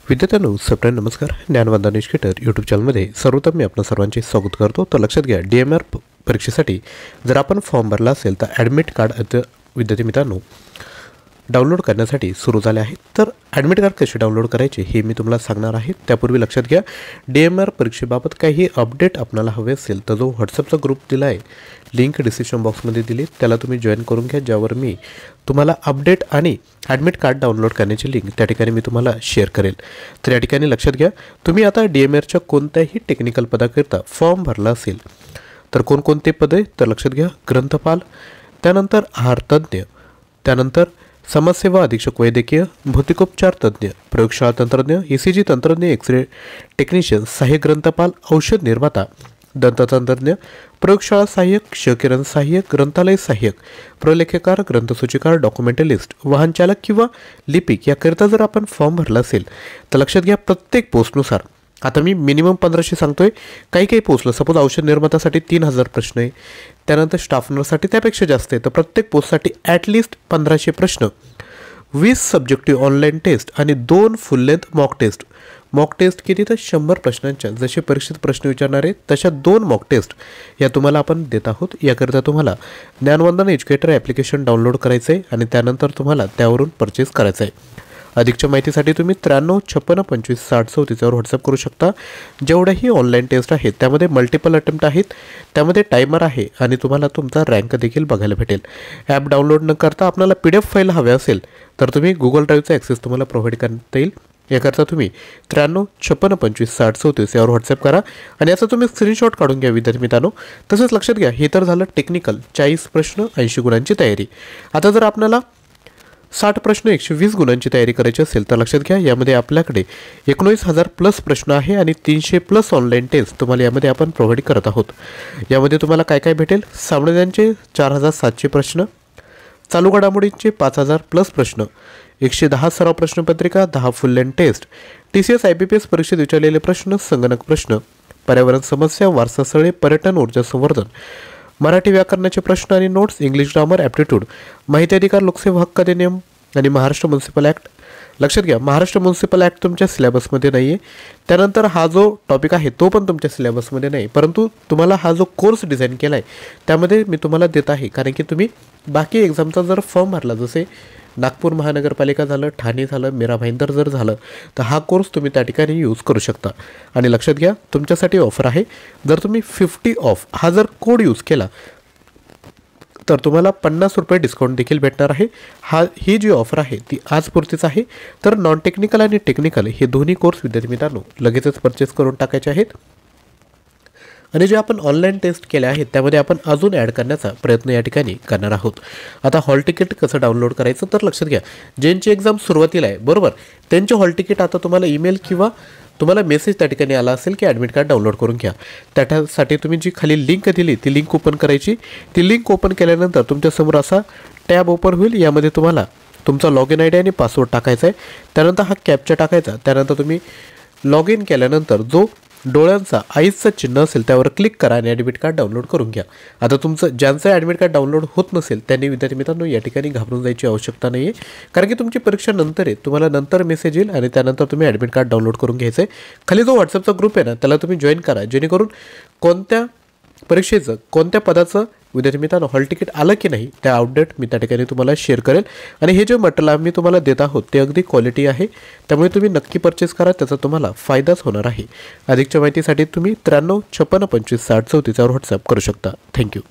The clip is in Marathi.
विद्यार्थ्यांनो सबटाईम नमस्कार. ज्ञानवंदन एज्युकेटर यूट्यूब चॅनलमध्ये सर्वप्रथम मी आपणा सर्वांचे स्वागत करतो. तर लक्षात घ्या, DMR परीक्षेसाठी जर आपण फॉर्म भरला असेल तर ॲडमिट कार्ड विद्यार्थी मित्रांनो डाउनलोड करण्यासाठी सुरू झाले आहे. तर ॲडमिट कार्ड कसे डाउनलोड करायचे हे मी तुम्हाला सांगणार आहे. त्यापूर्वी लक्षात घ्या, DMR परीक्षेबाबत काही अपडेट आपल्याला हवे असेल तर जो व्हॉट्सअपचा ग्रुप दिला आहे, लिंक डिस्क्रिप्शन बॉक्समध्ये दिली, त्याला तुम्ही जॉईन करून घ्या, ज्यावर मी तुम्हाला अपडेट आणि ॲडमिट कार्ड डाउनलोड करण्याची लिंक त्या ठिकाणी मी तुम्हाला शेअर करेल. तर या ठिकाणी लक्षात घ्या, तुम्ही आता DMRच्या कोणत्याही टेक्निकल पदाकरिता फॉर्म भरला असेल तर कोणकोणते पद आहे तर लक्षात घ्या, ग्रंथपाल, त्यानंतर आहारतज्ञ, त्यानंतर समाजसेवा अधीक्षक वैद्यकीय, भौतिकोपचार तज्ज्ञ, प्रयोगशाळा तंत्रज्ञ, ECG तंत्रज्ञ, एक्सरे टेक्निशियन, सहाय्यक ग्रंथपाल, औषध निर्माता, दंततंत्रज्ञ, प्रयोगशाळा सहाय्यक, क्षकिरण सहाय्यक, ग्रंथालय सहाय्यक, प्रलेखकार, ग्रंथसूचीकार, डॉक्युमेंटलिस्ट, वाहन चालक किंवा लिपिक याकरिता जर आपण फॉर्म भरला असेल तर लक्षात घ्या, प्रत्येक पोस्टनुसार आता मी मिनिमम 1500 सांगतोय. काही पोस्टला सपोज औषध निर्मात्यासाठी 3000 प्रश्न आहे, त्यानंतर स्टाफ नर्ससाठी त्यापेक्षा जास्त आहे. तर प्रत्येक पोस्टसाठी ॲटलिस्ट 1500 प्रश्न, 20 सब्जेक्टिव्ह ऑनलाईन टेस्ट आणि 2 फुल लेंथ मॉक टेस्ट किती तर 100 प्रश्नांच्या, जसे परीक्षेत प्रश्न विचारणारे तशा 2 मॉक टेस्ट या तुम्हाला आपण देत आहोत. याकरिता तुम्हाला ज्ञानवंदन एज्युकेटर ॲप्लिकेशन डाउनलोड करायचं आहे आणि त्यानंतर तुम्हाला त्यावरून परचेस करायचं आहे. अधिकच्या माहितीसाठी तुम्ही 93 56 25 60 34 व्हॉट्सअप करू शकता. जेवढ्याही ऑनलाईन टेस्ट आहेत त्यामध्ये मल्टिपल अटेम्प्ट आहेत, त्यामध्ये टायमर आहे आणि तुम्हाला तुमचा रँक देखील बघायला भेटेल. ॲप डाउनलोड न करता आपल्याला PDF फाईल हवे असेल तर तुम्ही गुगल ड्राईव्हचा ॲक्सेस तुम्हाला प्रोव्हाइड करता येईल. याकरता तुम्ही 93 56 25 60 34 यावर व्हॉट्सअप करा आणि याचा तुम्ही स्क्रीनशॉट काढून घ्या विद्यार्थी मित्रांनो. तसंच लक्षात घ्या, हे तर झालं टेक्निकल 40 प्रश्न 80 गुणांची तयारी. आता जर आपल्याला 60 प्रश्न 120 गुणांची तयारी करायची असेल तर लक्षात घ्या, यामध्ये आपल्याकडे 19,000 प्लस प्रश्न आहे आणि 300 प्लस ऑनलाईन टेस्ट तुम्हाला यामध्ये आपण प्रोव्हाइड करत आहोत. यामध्ये तुम्हाला काय काय भेटेल, सामान्यांचे 4700 प्रश्न, चालू घडामोडींचे 5000 प्लस प्रश्न, 110 सराव प्रश्नपत्रिका, 10 full length test, TCS IBPS परीक्षेत विचारलेले प्रश्न, संगणक प्रश्न, पर्यावरण समस्या, वारसास्थळे, पर्यटन, ऊर्जा संवर्धन, मराठी व्याकरणाचे प्रश्न आणि नोट्स, इंग्लिश ग्रामर, ॲप्टिट्यूड, माहिती अधिकार, लोकसेवा हक्क अधिनियम आणि महाराष्ट्र म्युनिसिपल ॲक्ट. लक्षात घ्या, महाराष्ट्र म्युनिसिपल ॲक्ट तुमच्या सिलेबसमध्ये नाही आहे. त्यानंतर हा जो टॉपिक आहे तो पण तुमच्या सिलेबसमध्ये नाही, परंतु तुम्हाला हा जो कोर्स डिझाईन केला आहे त्यामध्ये मी तुम्हाला देत आहे, कारण की तुम्ही बाकी एक्झामचा जर फॉर्म भरला, जसे नागपूर महानगरपालिका झालं, ठाणे झालं, मीरा भाईंदर जर झालं तर हा कोर्स तुम्ही त्या ठिकाणी यूज करू शकता. आणि लक्षात घ्या, तुमच्यासाठी ऑफर आहे, जर तुम्ही 50 ऑफ हा जर कोड यूज केला तर तुम्हाला 50 रुपये डिस्काउंट देखील भेटणार आहे. ही जी ऑफर आहे ती आजपुरतीच आहे. तर नॉन टेक्निकल आणि टेक्निकल हे दोन्ही कोर्स विद्यार्थी मित्रांनो लगेचच परचेस करून टाकायचे आहेत. आणि जे आपण ऑनलाईन टेस्ट केले आहेत त्यामध्ये आपण अजून ॲड करण्याचा प्रयत्न या ठिकाणी करणार आहोत. आता हॉल तिकीट कसं डाउनलोड करायचं तर लक्षात घ्या, ज्यांची एक्झाम सुरुवातीला आहे बरोबर, त्यांचे हॉल तिकीट आता तुम्हाला ईमेल किंवा तुम्हाला मेसेज त्या ठिकाणी आला असेल की ॲडमिट कार्ड डाउनलोड करून घ्या. त्यासाठी तुम्ही जी खाली लिंक दिली ती लिंक ओपन करायची. ती लिंक ओपन केल्यानंतर तुमच्यासमोर असा टॅब ओपन होईल. यामध्ये तुम्हाला तुमचा लॉग इन ID आणि पासवर्ड टाकायचा आहे. त्यानंतर हा कॅप्चा टाकायचा. त्यानंतर तुम्ही लॉग इन केल्यानंतर जो डोळ्यांचा आईचं चिन्ह असेल त्यावर क्लिक करा आणि ॲडमिट कार्ड डाउनलोड करून घ्या. आता तुमचं ज्यांचं ॲडमिट कार्ड डाउनलोड होत नसेल त्यांनी विद्यार्थी मित्रांनो या ठिकाणी घाबरून जायची आवश्यकता नाही आहे, कारण की तुमची परीक्षा नंतर आहे, तुम्हाला नंतर मेसेज येईल आणि त्यानंतर तुम्ही ॲडमिट कार्ड डाउनलोड करून घ्यायचं आहे. खाली जो व्हॉट्सअपचा ग्रुप आहे ना त्याला तुम्ही जॉईन करा, जेणेकरून कोणत्या परीक्षेचं कोणत्या पदाचं विद्यार्थी मित्रांनो हॉल तिकीट आलं की नाही त्या अपडेट मी त्या ठिकाणी तुम्हाला शेअर करेल. आणि हे जे मटेरियल आम्ही तुम्हाला देत आहोत ते अगदी क्वालिटी आहे, त्यामुळे तुम्ही नक्की परचेस करा, त्याचा तुम्हाला फायदाच होणार आहे. अधिकच्या माहितीसाठी तुम्ही 93 56 25 60 34 व्हॉट्सअप करू शकता. थँक्यू.